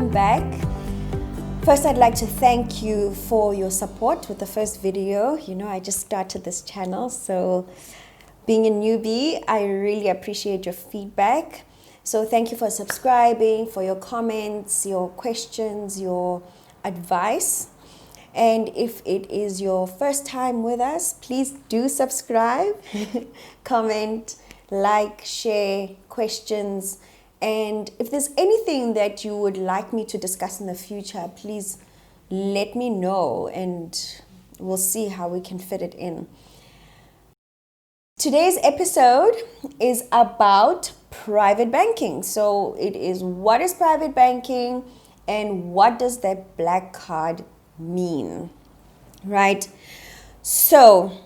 welcome back. First, I'd like to thank you for your support with the first video. You know, I just started this channel, so being a newbie, I really appreciate your feedback. So thank you for subscribing, for your comments, your questions, your advice. And if it is your first time with us, please do subscribe, comment, like, share, questions. And if there's anything that you would like me to discuss in the future, please let me know and we'll see how we can fit it in. Today's episode is about private banking. So it is, what is private banking and what does that black card mean, right? So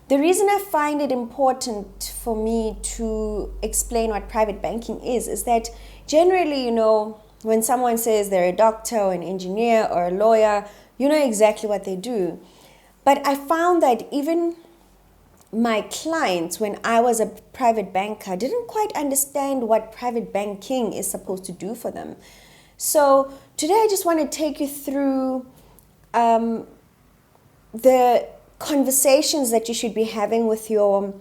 the reason I find it important for me to explain what private banking is that generally, you know, when someone says they're a doctor or an engineer or a lawyer, you know exactly what they do. But I found that even my clients, when I was a private banker, didn't quite understand what private banking is supposed to do for them. So today I just want to take you through the conversations that you should be having with your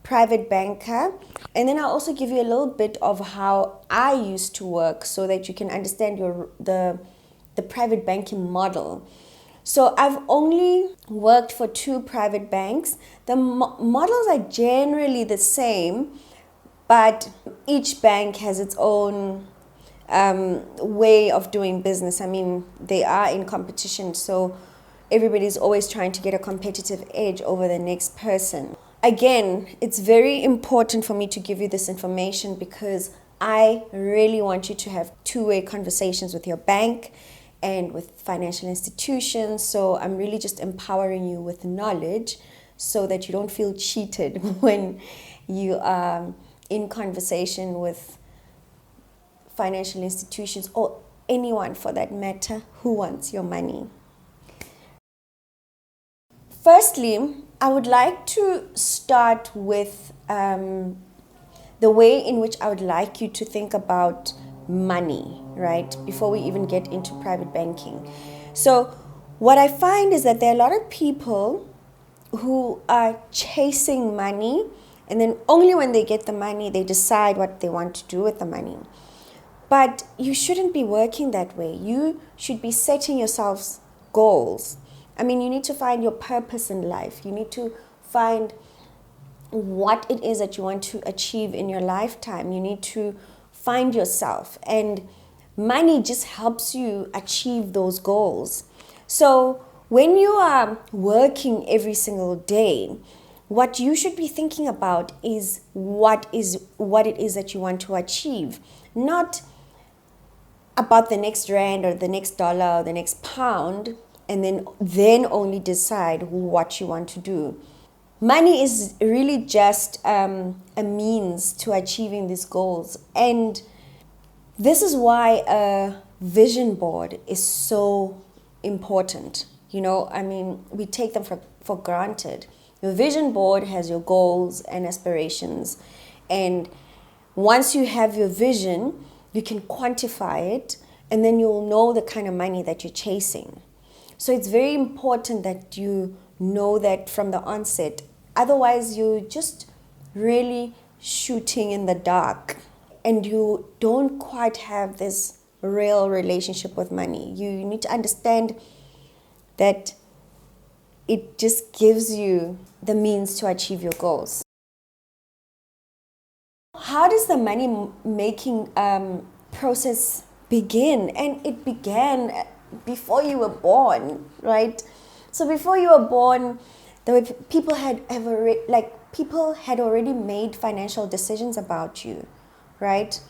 private banker, and then I'll also give you a little bit of how I used to work so that you can understand the private banking model. So I've only worked for 2 private banks. The models are generally the same, but each bank has its own way of doing business. I mean, they are in competition, so everybody's always trying to get a competitive edge over the next person. Again, it's very important for me to give you this information because I really want you to have two-way conversations with your bank and with financial institutions. So I'm really just empowering you with knowledge so that you don't feel cheated when you are in conversation with financial institutions or anyone for that matter who wants your money. Firstly, I would like to start with the way in which I would like you to think about money, right? Before we even get into private banking. So what I find is that there are a lot of people who are chasing money, and then only when they get the money, they decide what they want to do with the money. But you shouldn't be working that way. You should be setting yourselves goals. I mean, you need to find your purpose in life. You need to find what it is that you want to achieve in your lifetime. You need to find yourself. And money just helps you achieve those goals. So when you are working every single day, what you should be thinking about is what it is that you want to achieve. Not about the next rand or the next dollar or the next pound, and then only decide what you want to do. Money is really just a means to achieving these goals. And this is why a vision board is so important. You know, I mean, we take them for granted. Your vision board has your goals and aspirations. And once you have your vision, you can quantify it, and then you'll know the kind of money that you're chasing. So it's very important that you know that from the onset. Otherwise, you're just really shooting in the dark and you don't quite have this real relationship with money. You need to understand that it just gives you the means to achieve your goals. How does the money making process begin? And it began before you were born, right? So before you were born, people had already made financial decisions about you, right?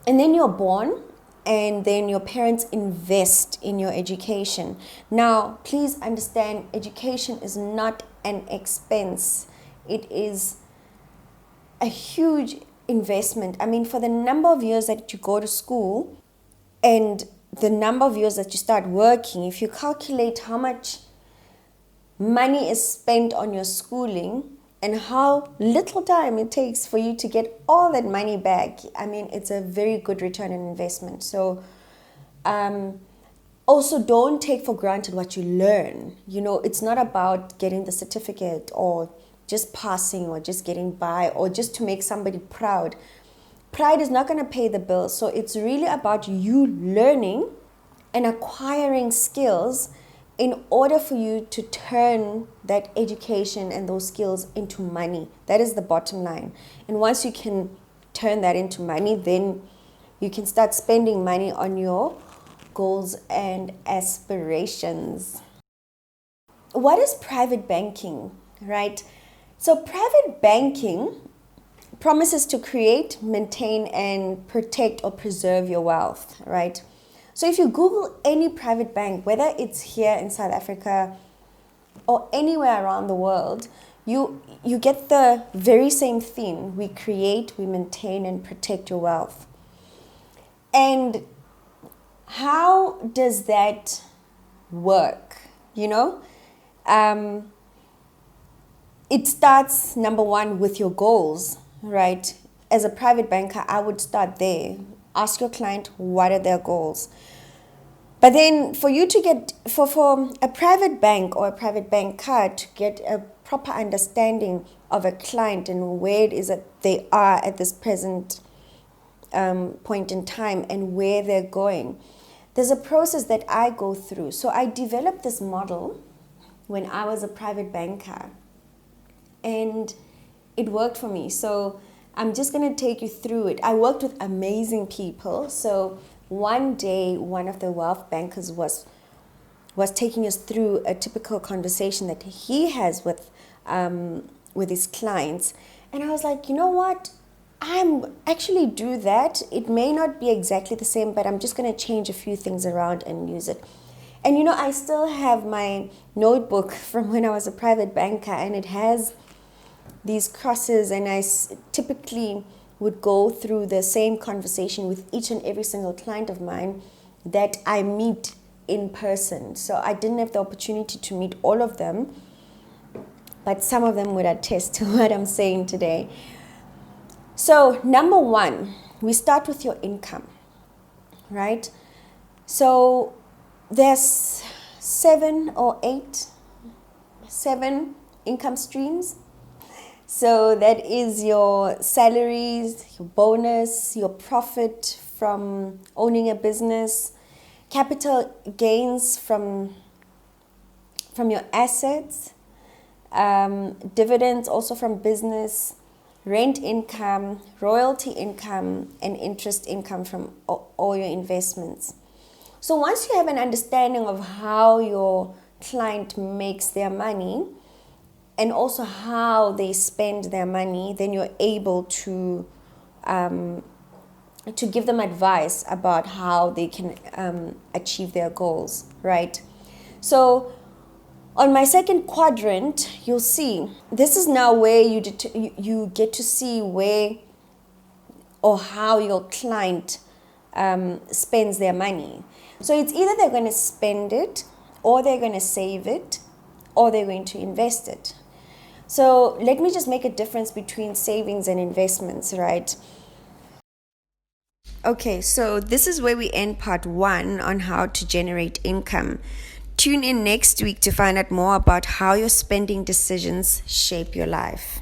And then you're born, and then your parents invest in your education. Now, please understand, education is not an expense. It is a huge investment. I mean, for the number of years that you go to school and the number of years that you start working, if you calculate how much money is spent on your schooling and how little time it takes for you to get all that money back, I mean, it's a very good return on investment. So also don't take for granted what you learn. It's not about getting the certificate or just passing or just getting by or just to make somebody proud. Pride is not going to pay the bills. So it's really about you learning and acquiring skills in order for you to turn that education and those skills into money. That is the bottom line. And once you can turn that into money, then you can start spending money on your goals and aspirations. What is private banking, right? So private banking promises to create, maintain, and protect or preserve your wealth, right? So if you Google any private bank, whether it's here in South Africa or anywhere around the world, you get the very same theme. We create, we maintain, and protect your wealth. And how does that work? It starts, number one, with your goals, right? As a private banker, I would start there. Ask your client, what are their goals? But then for you to get, for a private bank or a private banker to get a proper understanding of a client and where it is that they are at this present point in time and where they're going, there's a process that I go through. So I developed this model when I was a private banker, and it worked for me. So I'm just going to take you through it. I worked with amazing people. So one day, one of the wealth bankers was taking us through a typical conversation that he has with his clients. And I was like, you know what? I'm actually do that. It may not be exactly the same, but I'm just going to change a few things around and use it. And I still have my notebook from when I was a private banker, and it has these crosses, and I typically would go through the same conversation with each and every single client of mine that I meet in person. So I didn't have the opportunity to meet all of them, but some of them would attest to what I'm saying today. So number one, we start with your income, right? So there's 7 income streams. So that is your salaries, your bonus, your profit from owning a business, capital gains from your assets, dividends also from business, rent income, royalty income, and interest income from all your investments. So once you have an understanding of how your client makes their money and also how they spend their money, then you're able to give them advice about how they can achieve their goals, right? So on my second quadrant, you'll see this is now where you get to see where or how your client spends their money. So it's either they're going to spend it, or they're going to save it, or they're going to invest it. So let me just make a difference between savings and investments, right? Okay, so this is where we end part 1 on how to generate income. Tune in next week to find out more about how your spending decisions shape your life.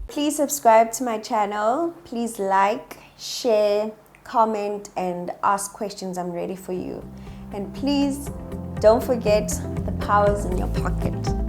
Please subscribe to my channel. Please like, share, comment, and ask questions. I'm ready for you. And please don't forget, the power's in your pocket.